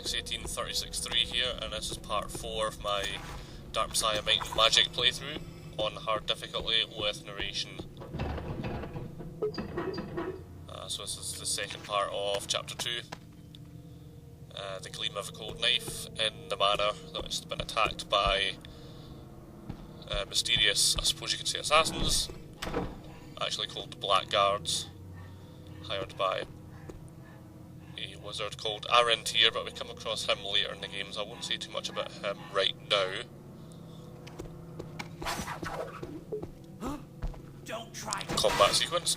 61836.3 here, and this is part 4 of my Dark Messiah Might and Magic playthrough on hard difficulty with narration. So this is the second part of chapter 2. The gleam of a cold knife in the manor that has been attacked by mysterious, I suppose you could say, assassins, actually called the Blackguards, hired by a wizard called Arcane, but we come across him later in the game, so I won't say too much about him right now. Don't try. Combat sequence.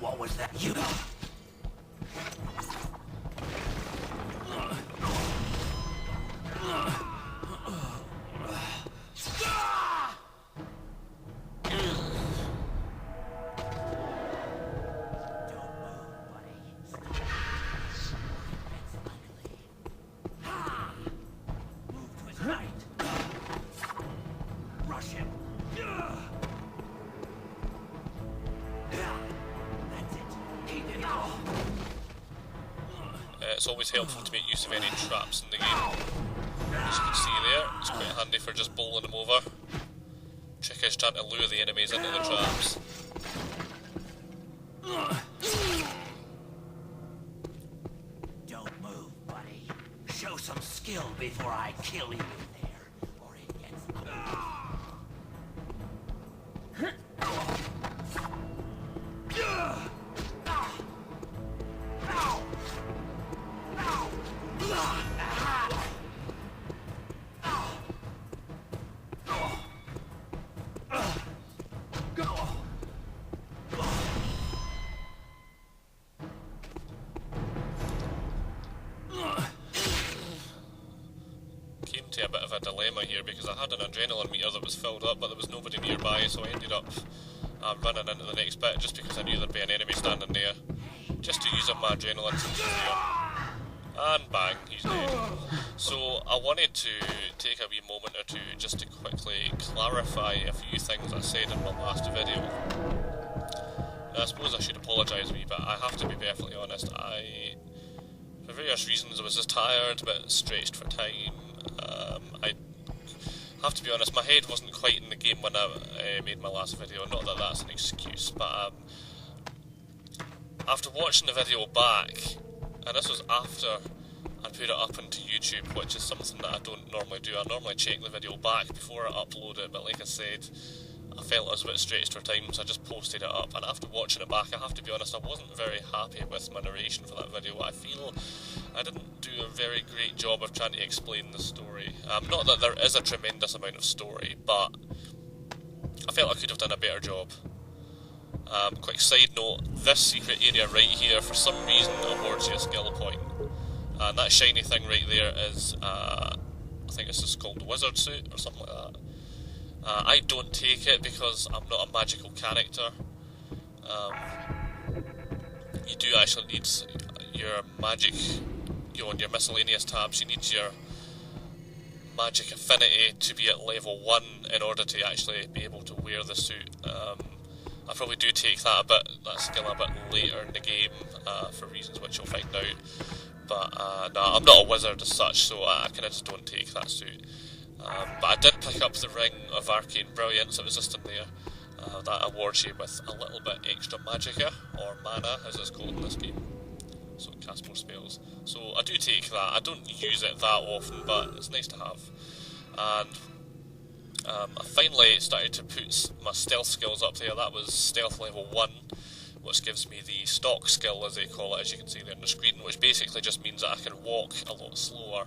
What was that? You. It's always helpful to make use of any traps in the game. As you can see there, it's quite handy for just bowling them over. Trick is trying to lure the enemies into the traps. Don't move, buddy. Show some skill before I kill you in there, or it gets... Came to a bit of a dilemma here because I had an adrenaline meter that was filled up, but there was nobody nearby, so I ended up running into the next bit just because I knew there'd be an enemy standing there, just to use up my adrenaline since he's there. And bang, he's dead. So I wanted to take a wee moment or two just to quickly clarify a few things I said in my last video. Now, I suppose I should apologise a wee bit. I have to be perfectly honest. For various reasons, I was just tired, a bit stretched for time. I have to be honest, my head wasn't quite in the game when I made my last video. Not that that's an excuse, but after watching the video back, and this was after I put it up onto YouTube, which is something that I don't normally do. I normally check the video back before I upload it, but like I said, I felt I was a bit stretched for time, so I just posted it up. And after watching it back, I have to be honest, I wasn't very happy with my narration for that video. I feel I didn't do a very great job of trying to explain the story. Not that there is a tremendous amount of story, but I felt I could have done a better job. Quick side note, this secret area right here, for some reason, awards you a skill point. And that shiny thing right there is, I think it's just called the wizard suit, or something like that. I don't take it because I'm not a magical character. You do actually need your magic, on your miscellaneous tabs, you need your magic affinity to be at level 1 in order to actually be able to wear the suit. I probably do take that skill a bit later in the game, for reasons which you'll find out. But no, I'm not a wizard as such, so I kind of just don't take that suit. But I did pick up the ring of Arcane Brilliance. It was just in there. That awards you with a little bit extra magicka, or mana as it's called in this game. So it casts more spells. So I do take that. I don't use it that often, but it's nice to have. And I finally started to put my stealth skills up there. That was stealth level 1, which gives me the stock skill, as they call it, as you can see there on the screen, which basically just means that I can walk a lot slower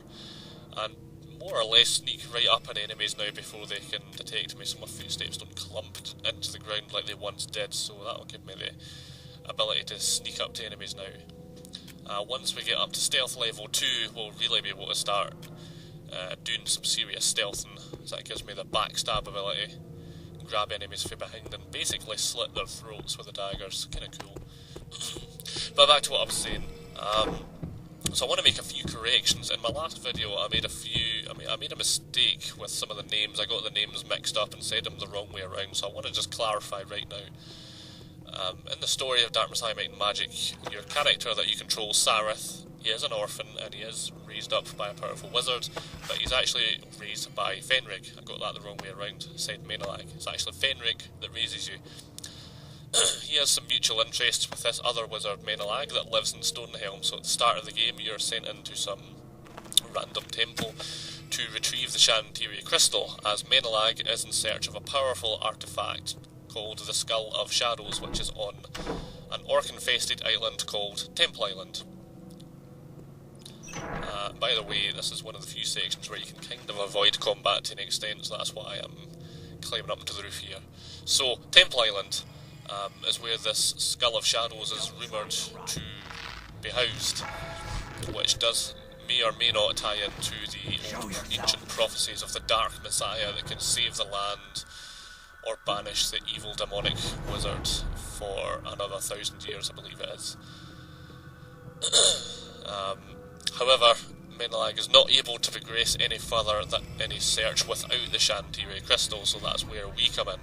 and more or less sneak right up on enemies now before they can detect me, so my footsteps don't clump into the ground like they once did, so that'll give me the ability to sneak up to enemies now. Once we get up to stealth level 2, we'll really be able to start doing some serious stealthing, so that gives me the backstab ability, grab enemies from behind and basically slit their throats with the daggers. Kinda cool. But back to what I was saying. So I want to make a few corrections. In my last video I made a mistake with some of the names. I got the names mixed up and said them the wrong way around, so I want to just clarify right now. In the story of Dark Messiah Might and Magic, your character that you control, Sareth, He is an orphan and he is raised up by a powerful wizard, but he's actually raised by Fenrig. I got that the wrong way around, said menelag. It's actually Fenrig that raises you. He has some mutual interest with this other wizard, Menelag, that lives in Stonehelm. So at the start of the game, you're sent into some random temple to retrieve the Shantiri crystal, as Menelag is in search of a powerful artifact called the Skull of Shadows, which is on an orc-infested island called Temple Island. By the way, this is one of the few sections where you can kind of avoid combat to an extent, so that's why I'm climbing up into the roof here. So, Temple Island is where this Skull of Shadows is rumoured to be housed, which may or may not tie into the old ancient prophecies of the Dark Messiah that can save the land or banish the evil demonic wizard for another 1,000 years, I believe it is. However, Menelag is not able to progress any further in his search without the Shantiri crystal, so that's where we come in.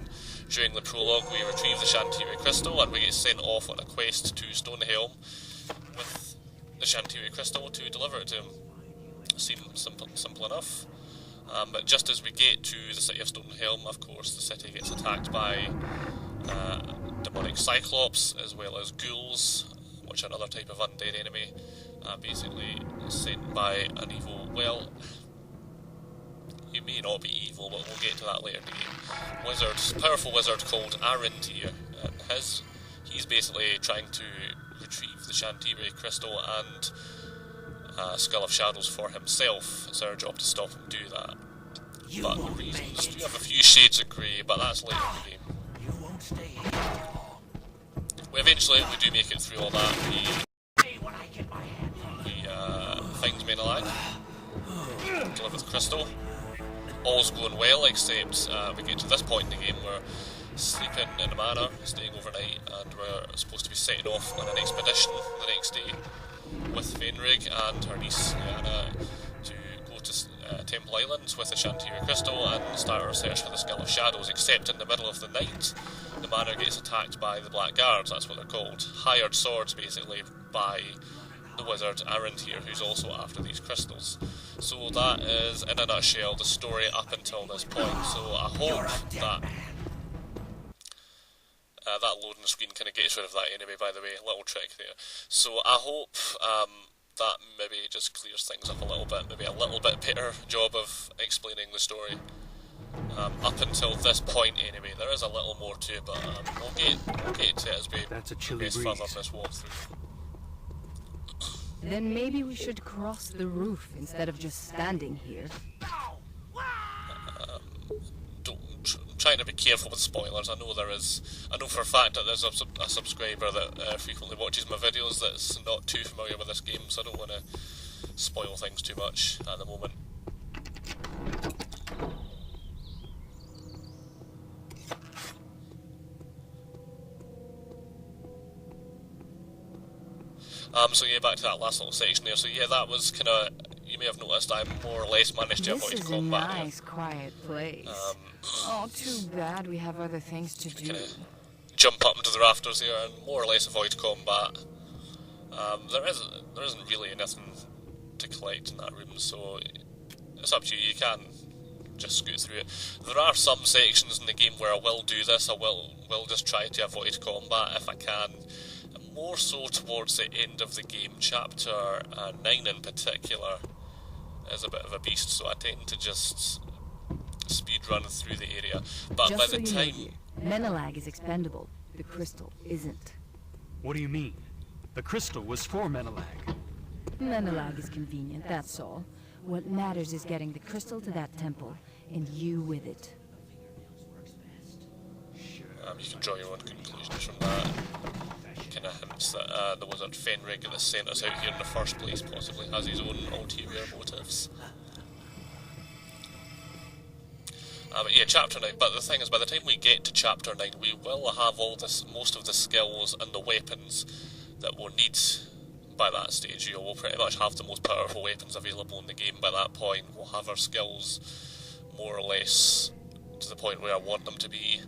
During the prologue, we retrieve the Shantiri crystal and we get sent off on a quest to Stonehelm with the Shantiri crystal to deliver it to him. Seems simple enough. But just as we get to the city of Stonehelm, of course, the city gets attacked by demonic cyclops as well as ghouls, which are another type of undead enemy, basically sent by an evil, well, he may not be evil, but we'll get to that later in the game. Powerful wizard called Arcane, and he's basically trying to retrieve the Shantiri crystal and Skull of Shadows for himself. It's our job to stop him do that. But the reasons do have a few shades of grey, but that's later in the game. You won't stay here long. Eventually, we do make it through all that. When I get my hands on We find Menelag, deliver the crystal. All's going well, except we get to this point in the game where sleeping in a manor, staying overnight, and we're supposed to be setting off on an expedition the next day with Fenrig and her niece Liana to go to Temple Island with the Shantiri crystal and start our search for the Skull of Shadows, except in the middle of the night the manor gets attacked by the Black Guards, that's what they're called. Hired swords, basically, by the wizard Arend here, who's also after these crystals. So that is, in a nutshell, the story up until this point. So I hope that that loading screen kind of gets rid of that anyway, by the way, little trick there. So I hope that maybe just clears things up a little bit, maybe a little bit better job of explaining the story. Up until this point anyway, there is a little more to it, but we'll get to it as we progress further in this walkthrough. Then maybe we should cross the roof instead of just standing here. I'm trying to be careful with spoilers. I know for a fact that there's a subscriber that frequently watches my videos that's not too familiar with this game, so I don't want to spoil things too much at the moment. So yeah, back to that last little section there. So yeah, that was kind of, you may have noticed I more or less managed to avoid combat. This is a nice, quiet place. Oh, too bad we have other things to do. Jump up into the rafters here and more or less avoid combat. There isn't really anything to collect in that room, so it's up to you. You can just scoot through it. There are some sections in the game where I will do this. I will just try to avoid combat if I can. More so towards the end of the game. Chapter 9 in particular is a bit of a beast, so I tend to just speed run through the area. But just by so the you time... know, menelag is expendable. The crystal isn't. What do you mean? The crystal was for menelag. Menelag is convenient, that's all. What matters is getting the crystal to that temple, and you with it. You can draw your own conclusions from that. Kind of hints that the wizard Fenrig that sent us out here in the first place possibly has his own ulterior motives. But yeah, chapter 9. But the thing is, by the time we get to chapter 9, we will have most of the skills and the weapons that we'll need by that stage. We'll pretty much have the most powerful weapons available in the game by that point. We'll have our skills more or less to the point where I want them to be.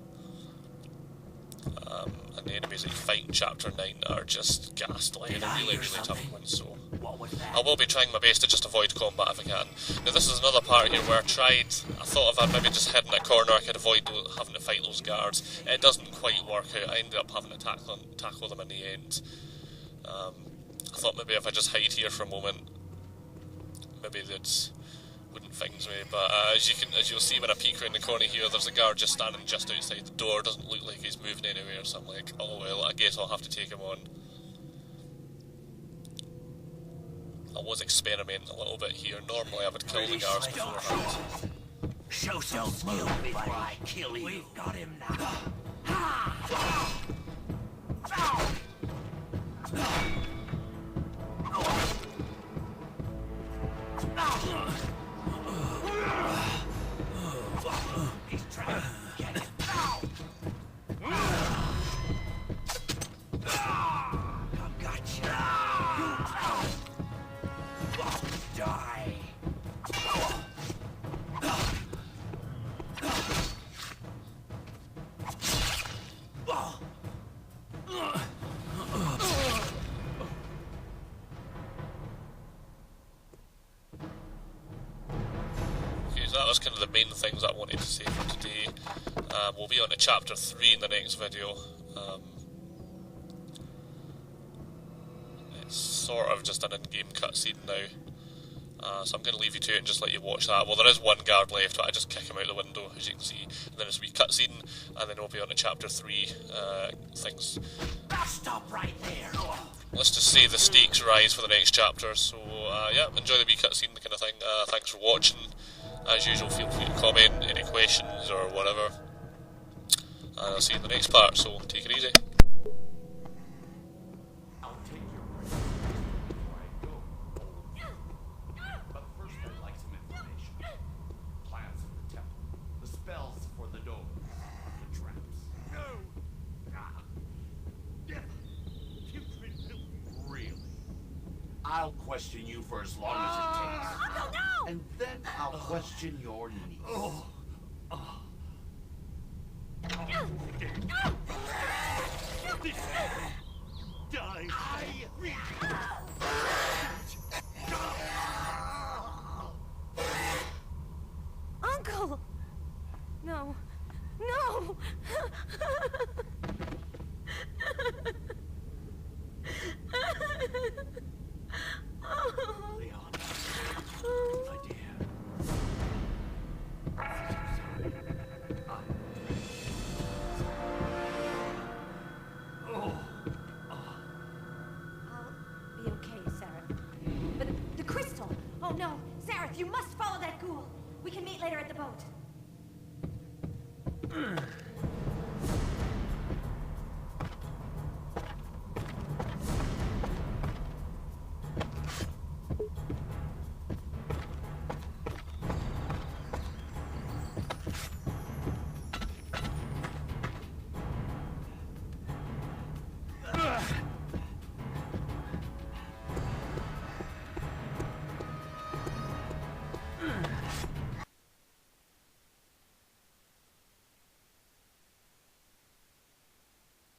And the enemies that you fight in chapter 9 are just ghastly and really, really tough ones, so What was that? I will be trying my best to just avoid combat if I can. Now this is another part here where I thought if I'd maybe just hid in a corner I could avoid having to fight those guards. It doesn't quite work out. I ended up having to tackle them in the end. I thought maybe if I just hide here for a moment, maybe that wouldn't things me. But as you'll see when I peek around the corner here, there's a guard just standing just outside the door. Doesn't look like he's moving anywhere. So I'm like, oh well, I guess I'll have to take him on. I was experimenting a little bit here. Normally I would kill the guards beforehand. Show some skill before I kill you. We've got him now. He's trying to get him. I got you. Die. So that was kind of the main things I wanted to say for today. We'll be on to chapter 3 in the next video. It's sort of just an in-game cutscene now. So I'm going to leave you to it and just let you watch that. Well, there is one guard left, but I just kick him out the window, as you can see. And then it's a wee cutscene, and then we'll be on to chapter 3 things. Stop right there. Let's just say the stakes rise for the next chapter. So, yeah, enjoy the wee cutscene, the kind of thing. Thanks for watching. As usual, feel free to comment, any questions or whatever. And I'll see you in the next part, so take it easy. I'll take your breath before I go. But first I'd like some information. Plans of the temple, the spells for the door, the traps. Really? I'll question you for as long as it takes. Uncle, no! And then I'll question your needs. Uncle! No. No! Leon, my dear. I'll be okay, Sarah. But the crystal! Oh no! Sarah, you must follow that ghoul! We can meet later at the boat.